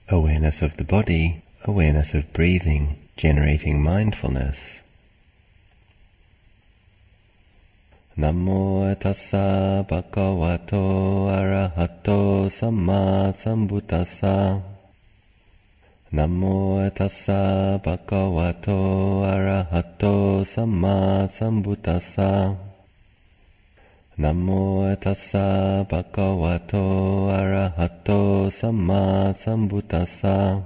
awareness of the body, awareness of breathing, generating mindfulness. Namo tassa bhagavato arahato samma sambuddhassa. Namo tassa bhagavato arahato samma sambuddhassa. Namo tassa bhagavato arahato samma sambuddhassa.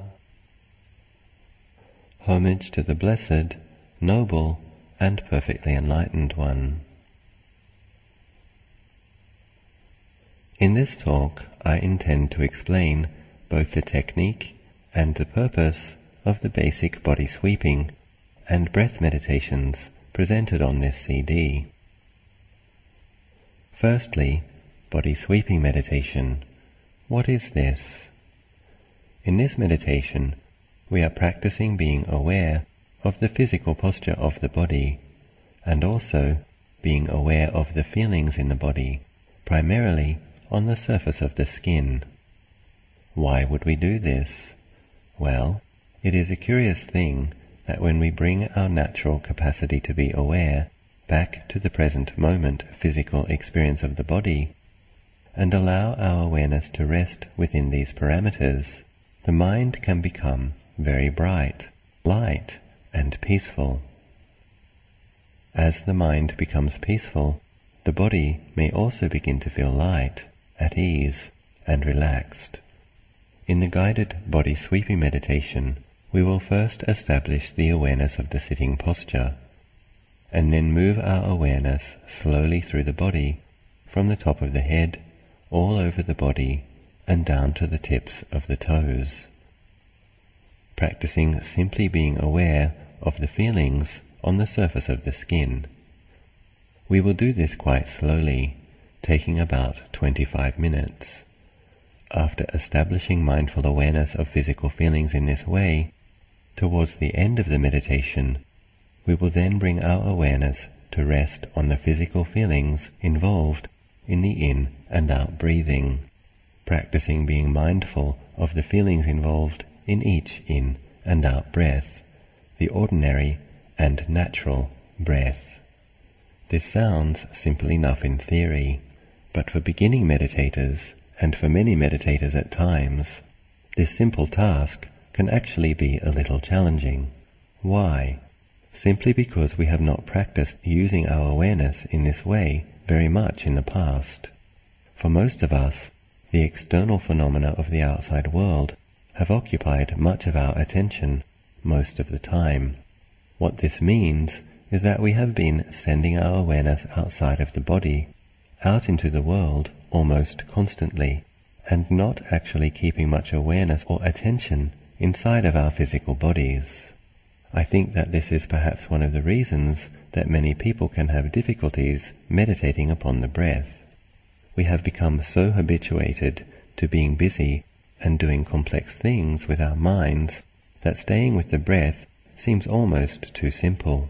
Homage to the Blessed, Noble, and Perfectly Enlightened One. In this talk, I intend to explain both the technique and the purpose of the basic body sweeping and breath meditations presented on this CD. Firstly, body sweeping meditation. What is this? In this meditation, we are practicing being aware of the physical posture of the body, and also being aware of the feelings in the body, primarily on the surface of the skin. Why would we do this? Well, it is a curious thing that when we bring our natural capacity to be aware back to the present moment physical experience of the body, and allow our awareness to rest within these parameters, the mind can become very bright, light, and peaceful. As the mind becomes peaceful, the body may also begin to feel light, at ease, and relaxed. In the guided body sweeping meditation, we will first establish the awareness of the sitting posture, and then move our awareness slowly through the body, from the top of the head, all over the body, and down to the tips of the toes. Practicing simply being aware of the feelings on the surface of the skin. We will do this quite slowly, taking about 25 minutes. After establishing mindful awareness of physical feelings in this way, towards the end of the meditation, we will then bring our awareness to rest on the physical feelings involved in the in and out breathing, practicing being mindful of the feelings involved in each in and out breath, the ordinary and natural breath. This sounds simple enough in theory, but for beginning meditators, and for many meditators at times, this simple task can actually be a little challenging. Why? Simply because we have not practiced using our awareness in this way very much in the past. For most of us, the external phenomena of the outside world have occupied much of our attention most of the time. What this means is that we have been sending our awareness outside of the body, out into the world almost constantly, and not actually keeping much awareness or attention inside of our physical bodies. I think that this is perhaps one of the reasons that many people can have difficulties meditating upon the breath. We have become so habituated to being busy and doing complex things with our minds that staying with the breath seems almost too simple.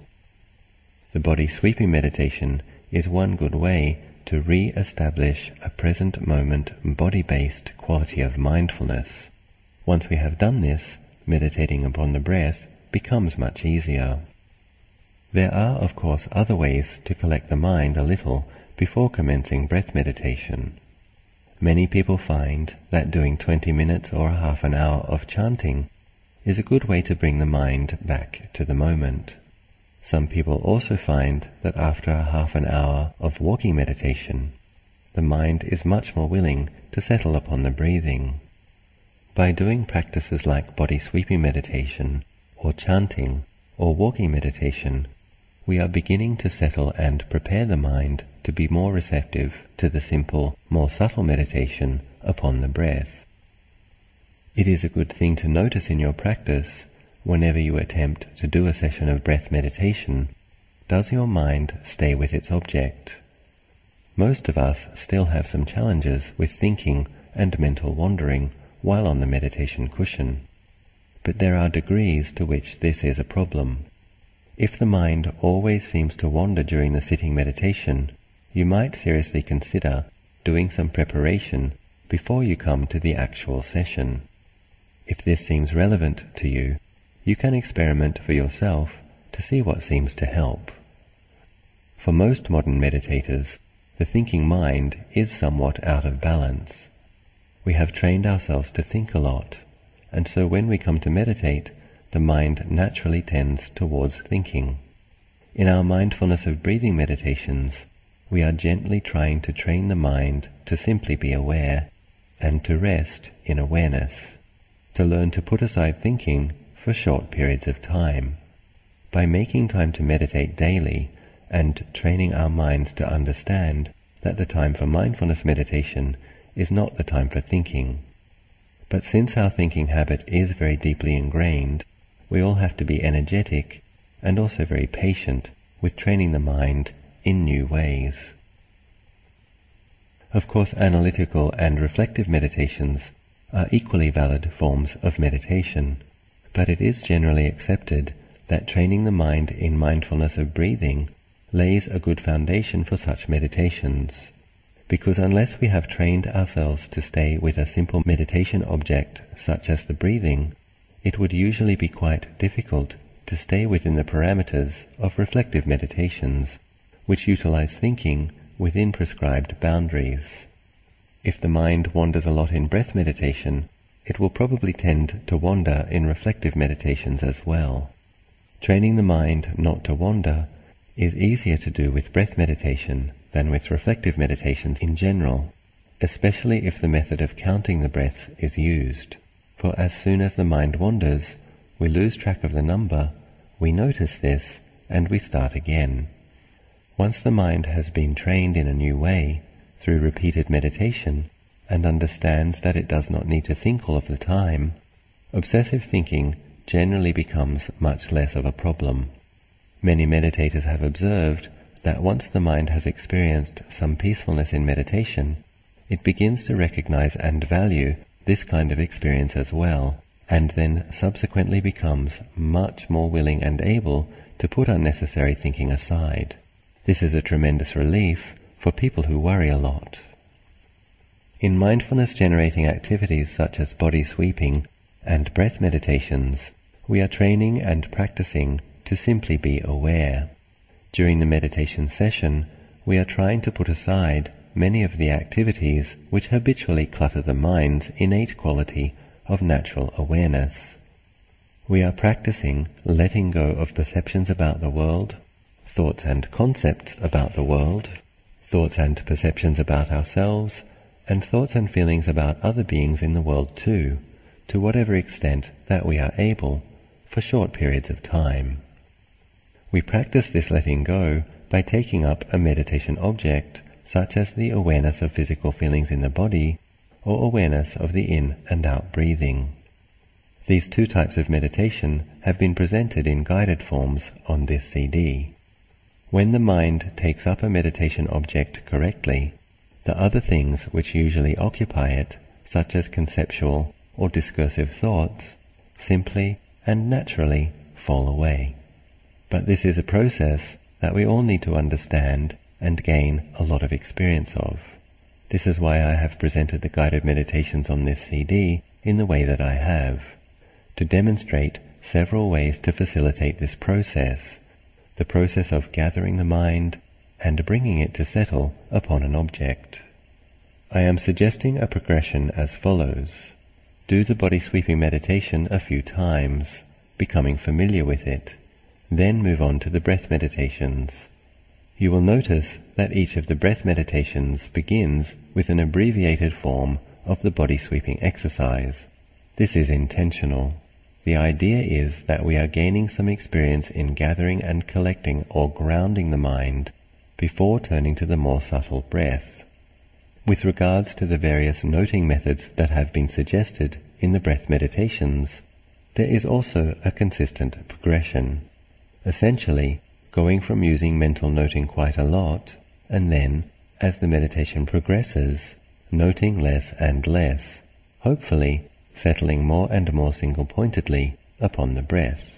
The body sweeping meditation is one good way to re-establish a present moment body-based quality of mindfulness. Once we have done this, meditating upon the breath becomes much easier. There are, of course, other ways to collect the mind a little before commencing breath meditation. Many people find that doing 20 minutes or a half an hour of chanting is a good way to bring the mind back to the moment. Some people also find that after a half an hour of walking meditation, the mind is much more willing to settle upon the breathing. By doing practices like body sweeping meditation, or chanting, or walking meditation, we are beginning to settle and prepare the mind to be more receptive to the simple, more subtle meditation upon the breath. It is a good thing to notice in your practice, whenever you attempt to do a session of breath meditation, does your mind stay with its object? Most of us still have some challenges with thinking and mental wandering while on the meditation cushion, but there are degrees to which this is a problem. If the mind always seems to wander during the sitting meditation, you might seriously consider doing some preparation before you come to the actual session. If this seems relevant to you, you can experiment for yourself to see what seems to help. For most modern meditators, the thinking mind is somewhat out of balance. We have trained ourselves to think a lot, and so when we come to meditate, the mind naturally tends towards thinking. In our mindfulness of breathing meditations, we are gently trying to train the mind to simply be aware and to rest in awareness, to learn to put aside thinking for short periods of time. By making time to meditate daily and training our minds to understand that the time for mindfulness meditation is not the time for thinking. But since our thinking habit is very deeply ingrained, we all have to be energetic and also very patient with training the mind in new ways. Of course, analytical and reflective meditations are equally valid forms of meditation, but it is generally accepted that training the mind in mindfulness of breathing lays a good foundation for such meditations, because unless we have trained ourselves to stay with a simple meditation object such as the breathing, it would usually be quite difficult to stay within the parameters of reflective meditations, which utilize thinking within prescribed boundaries. If the mind wanders a lot in breath meditation, it will probably tend to wander in reflective meditations as well. Training the mind not to wander is easier to do with breath meditation than with reflective meditations in general, especially if the method of counting the breaths is used. For as soon as the mind wanders, we lose track of the number, we notice this, and we start again. Once the mind has been trained in a new way, through repeated meditation, and understands that it does not need to think all of the time, obsessive thinking generally becomes much less of a problem. Many meditators have observed that once the mind has experienced some peacefulness in meditation, it begins to recognize and value this kind of experience as well, and then subsequently becomes much more willing and able to put unnecessary thinking aside. This is a tremendous relief for people who worry a lot. In mindfulness-generating activities such as body sweeping and breath meditations, we are training and practicing to simply be aware. During the meditation session, we are trying to put aside many of the activities which habitually clutter the mind's innate quality of natural awareness. We are practicing letting go of perceptions about the world, thoughts and concepts about the world, thoughts and perceptions about ourselves, and thoughts and feelings about other beings in the world too, to whatever extent that we are able, for short periods of time. We practice this letting go by taking up a meditation object, such as the awareness of physical feelings in the body, or awareness of the in and out breathing. These two types of meditation have been presented in guided forms on this CD. When the mind takes up a meditation object correctly, the other things which usually occupy it, such as conceptual or discursive thoughts, simply and naturally fall away. But this is a process that we all need to understand and gain a lot of experience of. This is why I have presented the guided meditations on this CD in the way that I have, to demonstrate several ways to facilitate this process, the process of gathering the mind and bringing it to settle upon an object. I am suggesting a progression as follows. Do the body sweeping meditation a few times, becoming familiar with it. Then move on to the breath meditations. You will notice that each of the breath meditations begins with an abbreviated form of the body sweeping exercise. This is intentional. The idea is that we are gaining some experience in gathering and collecting or grounding the mind before turning to the more subtle breath. With regards to the various noting methods that have been suggested in the breath meditations, there is also a consistent progression. Essentially, going from using mental noting quite a lot, and then, as the meditation progresses, noting less and less, hopefully settling more and more single-pointedly upon the breath.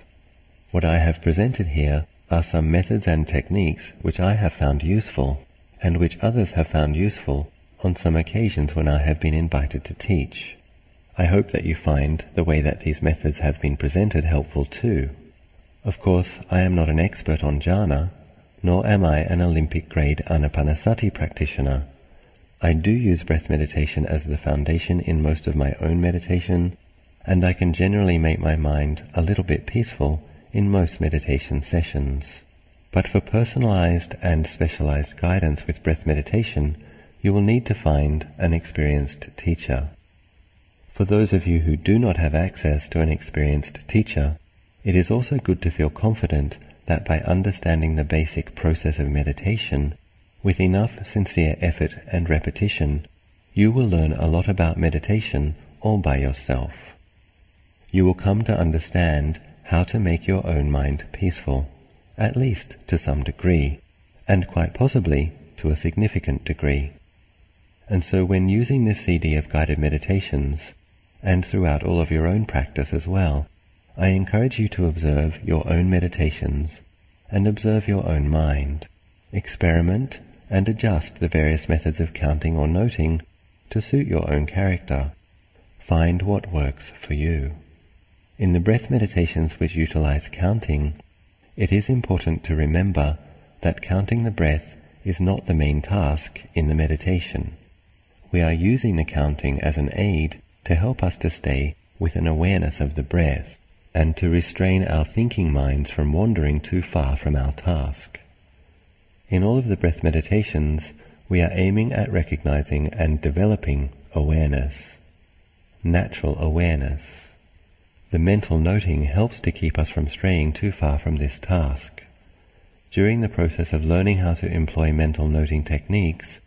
What I have presented here are some methods and techniques which I have found useful, and which others have found useful on some occasions when I have been invited to teach. I hope that you find the way that these methods have been presented helpful too. Of course, I am not an expert on jhana, nor am I an Olympic-grade anapanasati practitioner. I do use breath meditation as the foundation in most of my own meditation, and I can generally make my mind a little bit peaceful in most meditation sessions. But for personalized and specialized guidance with breath meditation, you will need to find an experienced teacher. For those of you who do not have access to an experienced teacher, it is also good to feel confident that by understanding the basic process of meditation, with enough sincere effort and repetition, you will learn a lot about meditation all by yourself. You will come to understand how to make your own mind peaceful, at least to some degree, and quite possibly to a significant degree. And so when using this CD of guided meditations, and throughout all of your own practice as well, I encourage you to observe your own meditations and observe your own mind. Experiment and adjust the various methods of counting or noting to suit your own character. Find what works for you. In the breath meditations which utilize counting, it is important to remember that counting the breath is not the main task in the meditation. We are using the counting as an aid to help us to stay with an awareness of the breath and to restrain our thinking minds from wandering too far from our task. In all of the breath meditations, we are aiming at recognizing and developing awareness, natural awareness. The mental noting helps to keep us from straying too far from this task. During the process of learning how to employ mental noting techniques,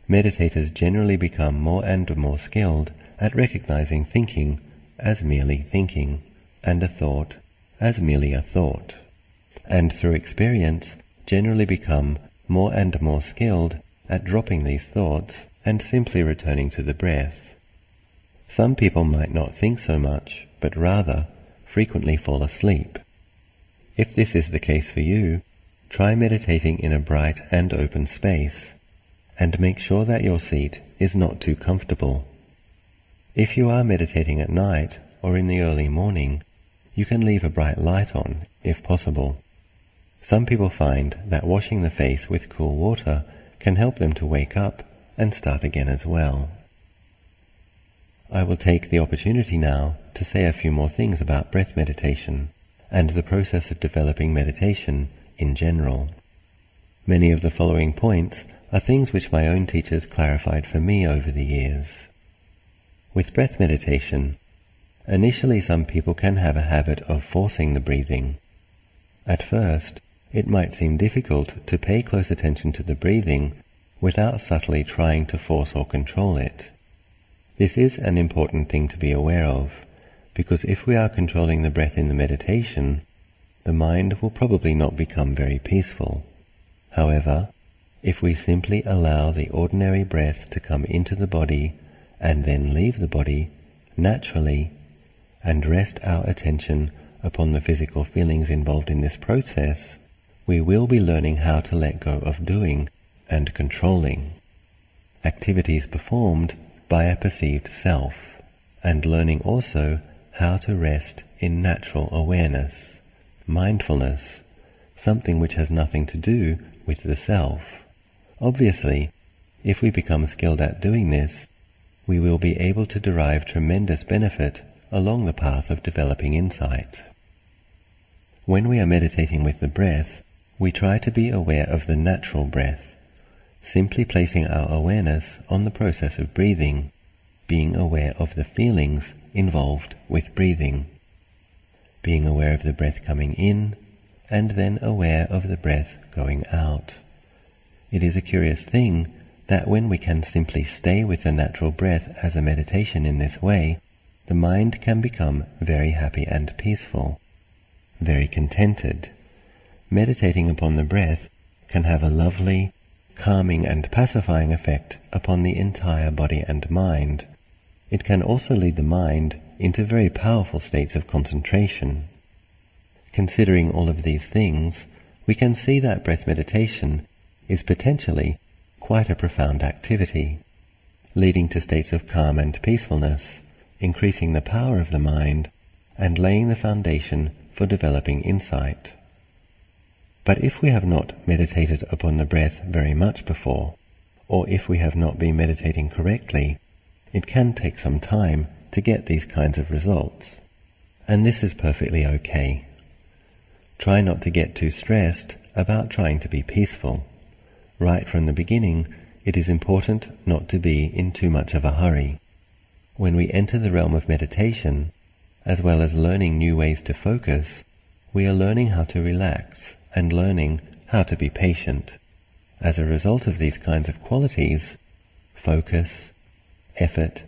meditators generally become more and more skilled at recognizing thinking as merely thinking, and a thought as merely a thought, and through experience generally become more and more skilled at dropping these thoughts and simply returning to the breath. Some people might not think so much, but rather frequently fall asleep. If this is the case for you, try meditating in a bright and open space, and make sure that your seat is not too comfortable. If you are meditating at night or in the early morning, you can leave a bright light on, if possible. Some people find that washing the face with cool water can help them to wake up and start again as well. I will take the opportunity now to say a few more things about breath meditation and the process of developing meditation in general. Many of the following points are things which my own teachers clarified for me over the years. With breath meditation, initially some people can have a habit of forcing the breathing. At first, it might seem difficult to pay close attention to the breathing without subtly trying to force or control it. This is an important thing to be aware of, because if we are controlling the breath in the meditation, the mind will probably not become very peaceful. However, if we simply allow the ordinary breath to come into the body and then leave the body naturally, and rest our attention upon the physical feelings involved in this process, we will be learning how to let go of doing and controlling activities performed by a perceived self, and learning also how to rest in natural awareness, mindfulness, something which has nothing to do with the self. Obviously, if we become skilled at doing this, we will be able to derive tremendous benefit along the path of developing insight. When we are meditating with the breath, we try to be aware of the natural breath, simply placing our awareness on the process of breathing, being aware of the feelings involved with breathing, being aware of the breath coming in, and then aware of the breath going out. It is a curious thing that when we can simply stay with the natural breath as a meditation in this way, the mind can become very happy and peaceful, very contented. Meditating upon the breath can have a lovely, calming and pacifying effect upon the entire body and mind. It can also lead the mind into very powerful states of concentration. Considering all of these things, we can see that breath meditation is potentially quite a profound activity, leading to states of calm and peacefulness increasing the power of the mind and laying the foundation for developing insight. But if we have not meditated upon the breath very much before, or if we have not been meditating correctly, it can take some time to get these kinds of results. And this is perfectly okay. Try not to get too stressed about trying to be peaceful. Right from the beginning, it is important not to be in too much of a hurry. When we enter the realm of meditation, as well as learning new ways to focus, we are learning how to relax and learning how to be patient. As a result of these kinds of qualities, focus, effort,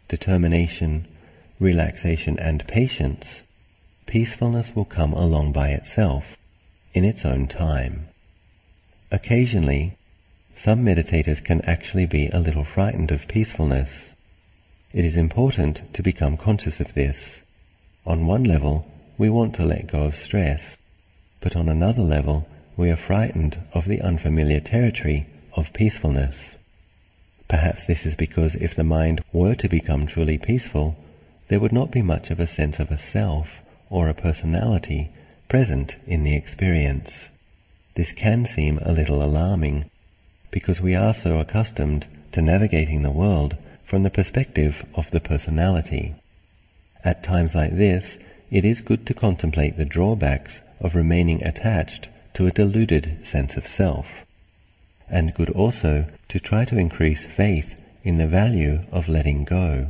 determination, relaxation and patience, peacefulness will come along by itself, in its own time. Occasionally, some meditators can actually be a little frightened of peacefulness. It is important to become conscious of this. On one level, we want to let go of stress, but on another level, we are frightened of the unfamiliar territory of peacefulness. Perhaps this is because if the mind were to become truly peaceful, there would not be much of a sense of a self or a personality present in the experience. This can seem a little alarming, because we are so accustomed to navigating the world from the perspective of the personality. At times like this, it is good to contemplate the drawbacks of remaining attached to a deluded sense of self, and good also to try to increase faith in the value of letting go.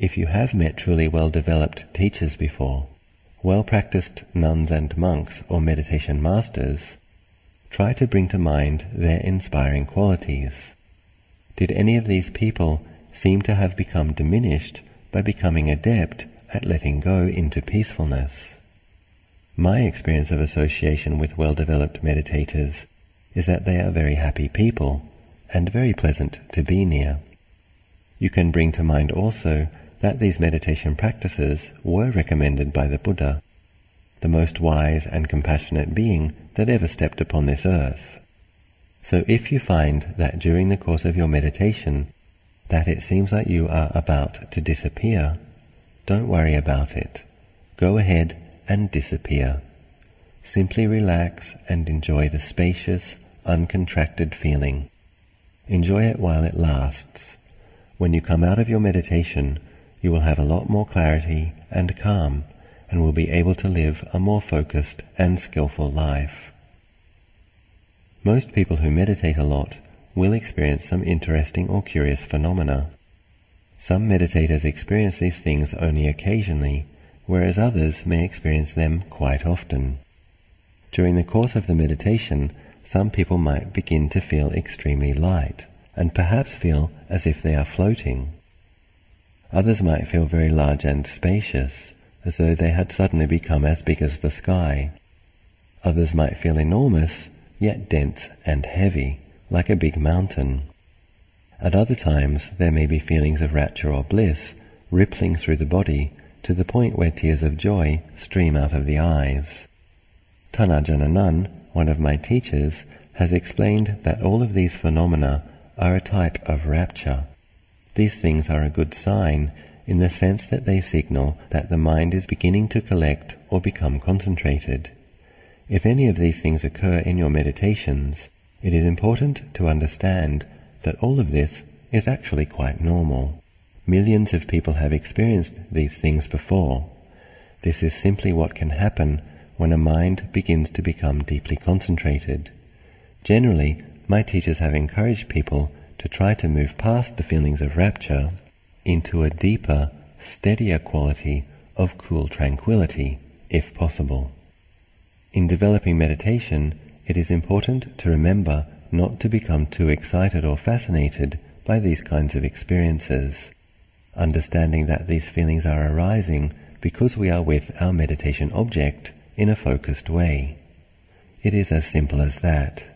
If you have met truly well-developed teachers before, well-practiced nuns and monks or meditation masters, try to bring to mind their inspiring qualities. Did any of these people seem to have become diminished by becoming adept at letting go into peacefulness? My experience of association with well-developed meditators is that they are very happy people and very pleasant to be near. You can bring to mind also that these meditation practices were recommended by the Buddha, the most wise and compassionate being that ever stepped upon this earth. So if you find that during the course of your meditation that it seems like you are about to disappear, don't worry about it. Go ahead and disappear. Simply relax and enjoy the spacious, uncontracted feeling. Enjoy it while it lasts. When you come out of your meditation, you will have a lot more clarity and calm, and will be able to live a more focused and skillful life. Most people who meditate a lot will experience some interesting or curious phenomena. Some meditators experience these things only occasionally, whereas others may experience them quite often. During the course of the meditation, some people might begin to feel extremely light, and perhaps feel as if they are floating. Others might feel very large and spacious, as though they had suddenly become as big as the sky. Others might feel enormous, yet dense and heavy, like a big mountain. At other times there may be feelings of rapture or bliss rippling through the body to the point where tears of joy stream out of the eyes. Ajahn, one of my teachers, has explained that all of these phenomena are a type of rapture. These things are a good sign in the sense that they signal that the mind is beginning to collect or become concentrated. If any of these things occur in your meditations, it is important to understand that all of this is actually quite normal. Millions of people have experienced these things before. This is simply what can happen when a mind begins to become deeply concentrated. Generally, my teachers have encouraged people to try to move past the feelings of rapture into a deeper, steadier quality of cool tranquility, if possible. In developing meditation, it is important to remember not to become too excited or fascinated by these kinds of experiences, understanding that these feelings are arising because we are with our meditation object in a focused way. It is as simple as that.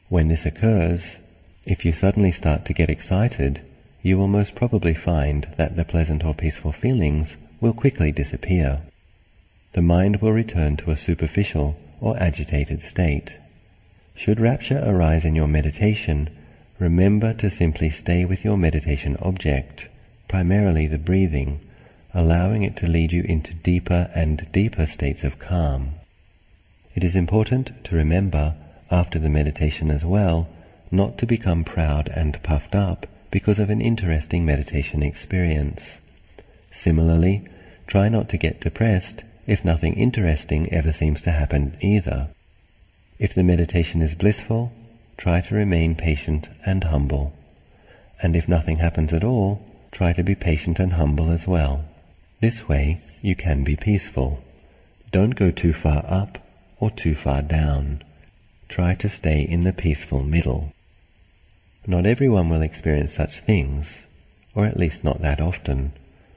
When this occurs, if you suddenly start to get excited, you will most probably find that the pleasant or peaceful feelings will quickly disappear. The mind will return to a superficial or agitated state. Should rapture arise in your meditation, remember to simply stay with your meditation object, primarily the breathing, allowing it to lead you into deeper and deeper states of calm. It is important to remember, after the meditation as well, not to become proud and puffed up because of an interesting meditation experience. Similarly, try not to get depressed if nothing interesting ever seems to happen either. If the meditation is blissful, try to remain patient and humble. And if nothing happens at all, try to be patient and humble as well. This way you can be peaceful. Don't go too far up or too far down. Try to stay in the peaceful middle. Not everyone will experience such things, or at least not that often,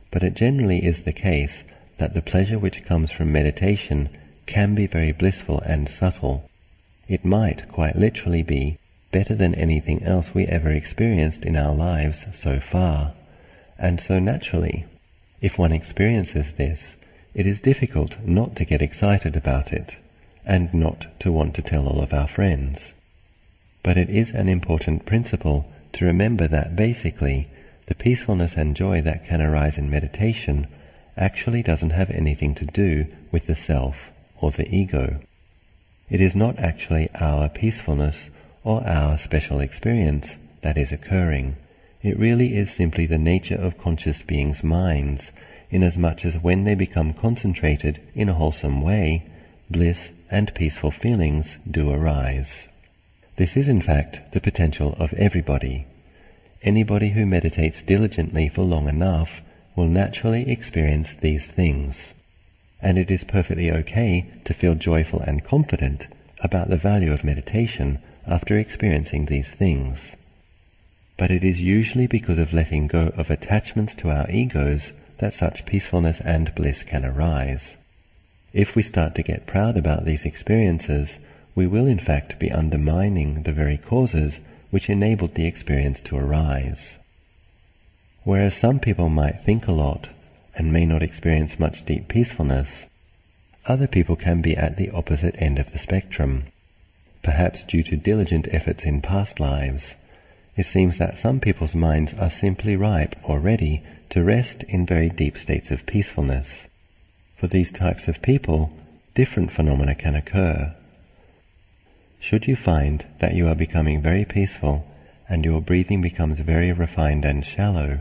but it generally is the case that the pleasure which comes from meditation can be very blissful and subtle. It might quite literally be better than anything else we ever experienced in our lives so far. And so naturally, if one experiences this, it is difficult not to get excited about it, and not to want to tell all of our friends. But it is an important principle to remember that basically, the peacefulness and joy that can arise in meditation actually doesn't have anything to do with the self or the ego. It is not actually our peacefulness or our special experience that is occurring. It really is simply the nature of conscious beings' minds, inasmuch as when they become concentrated in a wholesome way, bliss and peaceful feelings do arise. This is in fact the potential of everybody. Anybody who meditates diligently for long enough will naturally experience these things. And it is perfectly okay to feel joyful and confident about the value of meditation after experiencing these things. But it is usually because of letting go of attachments to our egos that such peacefulness and bliss can arise. If we start to get proud about these experiences, we will in fact be undermining the very causes which enabled the experience to arise. Whereas some people might think a lot and may not experience much deep peacefulness, other people can be at the opposite end of the spectrum, perhaps due to diligent efforts in past lives. It seems that some people's minds are simply ripe or ready to rest in very deep states of peacefulness. For these types of people, different phenomena can occur. Should you find that you are becoming very peaceful and your breathing becomes very refined and shallow,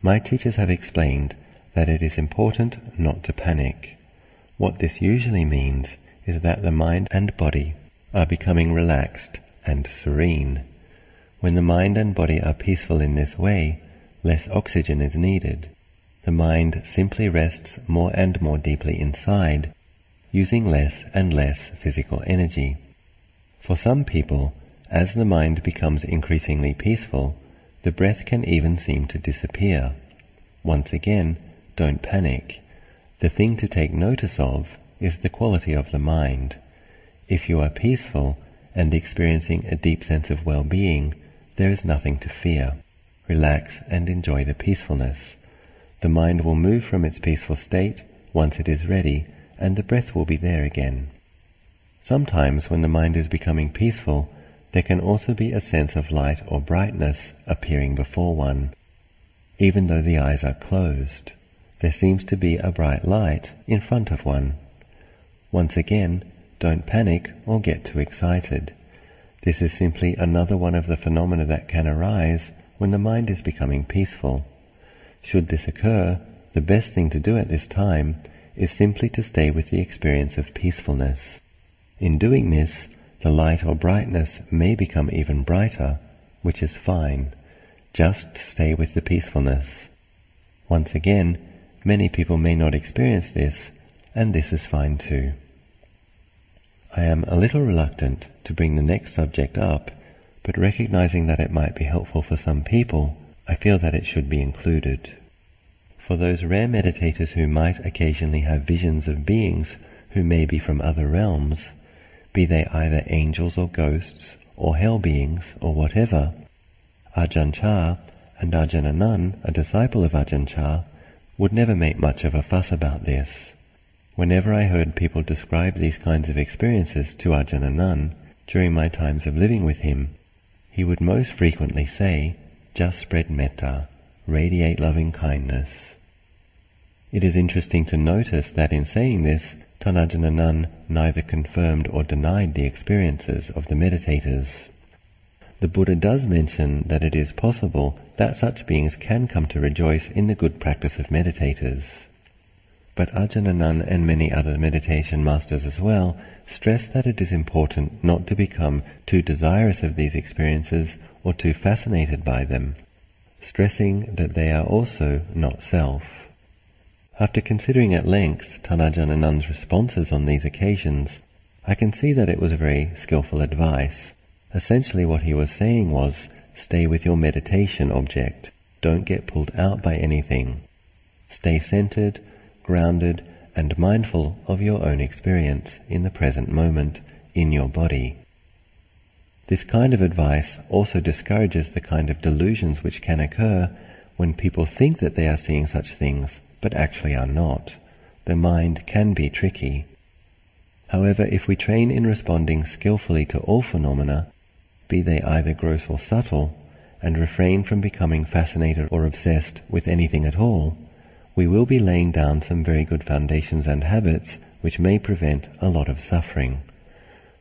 my teachers have explained that it is important not to panic. What this usually means is that the mind and body are becoming relaxed and serene. When the mind and body are peaceful in this way, less oxygen is needed. The mind simply rests more and more deeply inside, using less and less physical energy. For some people, as the mind becomes increasingly peaceful, the breath can even seem to disappear. Once again, don't panic. The thing to take notice of is the quality of the mind. If you are peaceful and experiencing a deep sense of well-being, there is nothing to fear. Relax and enjoy the peacefulness. The mind will move from its peaceful state once it is ready, and the breath will be there again. Sometimes when the mind is becoming peaceful, there can also be a sense of light or brightness appearing before one. Even though the eyes are closed, there seems to be a bright light in front of one. Once again, don't panic or get too excited. This is simply another one of the phenomena that can arise when the mind is becoming peaceful. Should this occur, the best thing to do at this time is simply to stay with the experience of peacefulness. In doing this, the light or brightness may become even brighter, which is fine. Just stay with the peacefulness. Once again, many people may not experience this, and this is fine too. I am a little reluctant to bring the next subject up, but recognizing that it might be helpful for some people, I feel that it should be included. For those rare meditators who might occasionally have visions of beings who may be from other realms, be they either angels or ghosts, or hell beings, or whatever, Ajahn Chah and Ajahn Achalo, a disciple of Ajahn Chah, would never make much of a fuss about this. Whenever I heard people describe these kinds of experiences to Ajahn Achalo during my times of living with him, he would most frequently say, just spread metta, radiate loving kindness. It is interesting to notice that in saying this, Ajahn Achalo neither confirmed or denied the experiences of the meditators. The Buddha does mention that it is possible that such beings can come to rejoice in the good practice of meditators. But Ajahn Achalo and many other meditation masters as well stress that it is important not to become too desirous of these experiences or too fascinated by them, stressing that they are also not self. After considering at length Ajahn Achalo's responses on these occasions, I can see that it was a very skillful advice. Essentially what he was saying was, stay with your meditation object, don't get pulled out by anything. Stay centered, grounded, and mindful of your own experience in the present moment, in your body. This kind of advice also discourages the kind of delusions which can occur when people think that they are seeing such things, but actually are not. The mind can be tricky. However, if we train in responding skillfully to all phenomena, be they either gross or subtle, and refrain from becoming fascinated or obsessed with anything at all, we will be laying down some very good foundations and habits which may prevent a lot of suffering.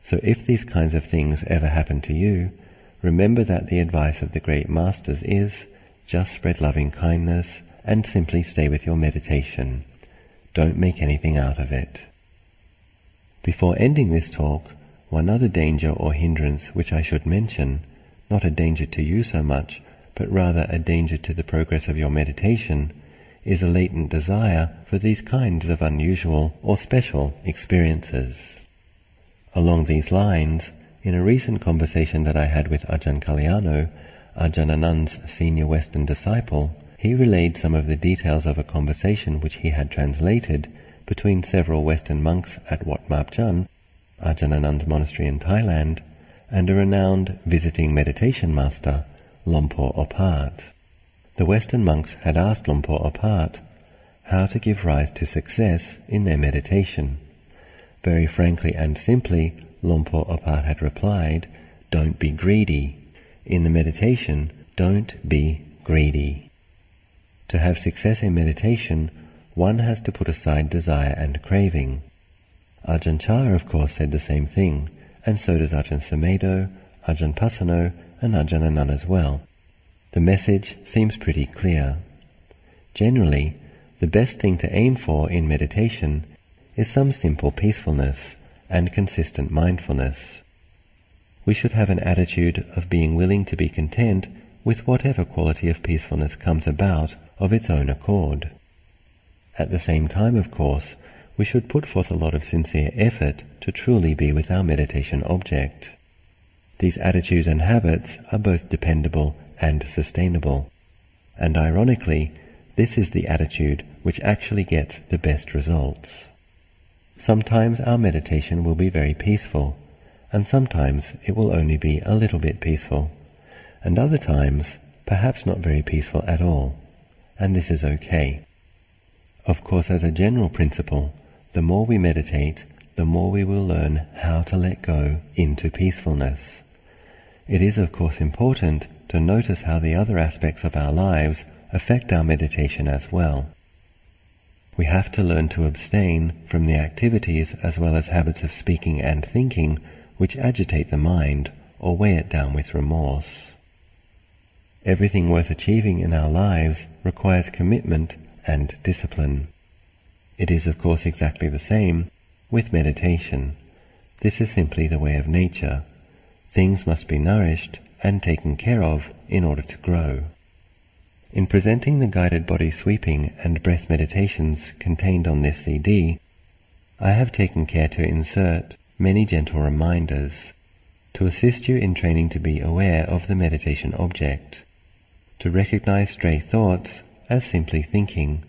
So if these kinds of things ever happen to you, remember that the advice of the great masters is, just spread loving kindness and simply stay with your meditation. Don't make anything out of it. Before ending this talk, one other danger or hindrance which I should mention, not a danger to you so much, but rather a danger to the progress of your meditation, is a latent desire for these kinds of unusual or special experiences. Along these lines, in a recent conversation that I had with Ajahn Achalo, Ajahn Achalo's senior Western disciple, he relayed some of the details of a conversation which he had translated between several Western monks at Wat Map Jan, Ajahn Achalo's monastery in Thailand, and a renowned visiting meditation master, Lompo Opat. The Western monks had asked Lompo Opat how to give rise to success in their meditation. Very frankly and simply, Lompo Opat had replied, "Don't be greedy. In the meditation, don't be greedy." To have success in meditation, one has to put aside desire and craving. Ajahn Chah, of course, said the same thing, and so does Ajahn Sumedho, Ajahn Pasano, and Ajahn Achalo as well. The message seems pretty clear. Generally, the best thing to aim for in meditation is some simple peacefulness and consistent mindfulness. We should have an attitude of being willing to be content with whatever quality of peacefulness comes about of its own accord. At the same time, of course, we should put forth a lot of sincere effort to truly be with our meditation object. These attitudes and habits are both dependable and sustainable, and ironically, this is the attitude which actually gets the best results. Sometimes our meditation will be very peaceful, and sometimes it will only be a little bit peaceful, and other times perhaps not very peaceful at all, and this is okay. Of course, as a general principle, the more we meditate, the more we will learn how to let go into peacefulness. It is, of course, important to notice how the other aspects of our lives affect our meditation as well. We have to learn to abstain from the activities as well as habits of speaking and thinking which agitate the mind or weigh it down with remorse. Everything worth achieving in our lives requires commitment and discipline. It is, of course, exactly the same with meditation. This is simply the way of nature. Things must be nourished and taken care of in order to grow. In presenting the guided body sweeping and breath meditations contained on this CD, I have taken care to insert many gentle reminders to assist you in training to be aware of the meditation object, to recognize stray thoughts as simply thinking,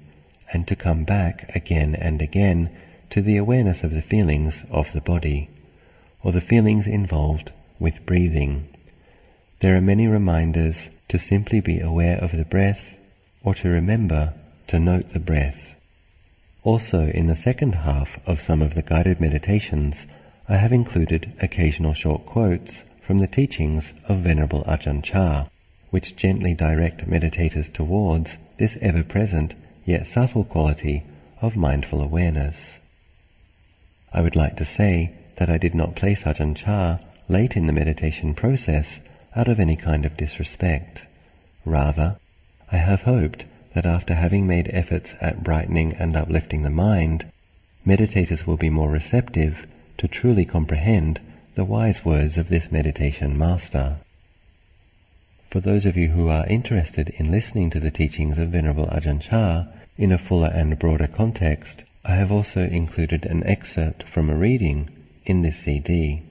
and to come back again and again to the awareness of the feelings of the body, or the feelings involved with breathing. There are many reminders to simply be aware of the breath, or to remember to note the breath. Also, in the second half of some of the guided meditations, I have included occasional short quotes from the teachings of Venerable Ajahn Chah, which gently direct meditators towards this ever-present yet subtle quality of mindful awareness. I would like to say that I did not place Ajahn Chah late in the meditation process out of any kind of disrespect. Rather, I have hoped that after having made efforts at brightening and uplifting the mind, meditators will be more receptive to truly comprehend the wise words of this meditation master. For those of you who are interested in listening to the teachings of Venerable Ajahn Chah in a fuller and broader context, I have also included an excerpt from a reading in this CD,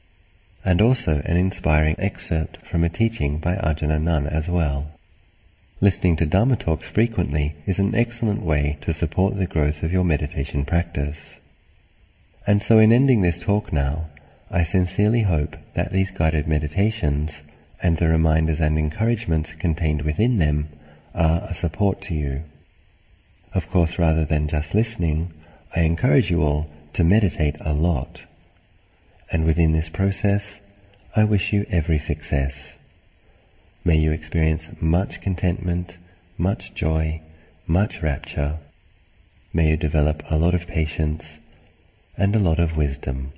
and also an inspiring excerpt from a teaching by Ajahn Achalo as well. Listening to Dhamma talks frequently is an excellent way to support the growth of your meditation practice. And so in ending this talk now, I sincerely hope that these guided meditations and the reminders and encouragements contained within them are a support to you. Of course, rather than just listening, I encourage you all to meditate a lot. And within this process, I wish you every success. May you experience much contentment, much joy, much rapture. May you develop a lot of patience and a lot of wisdom.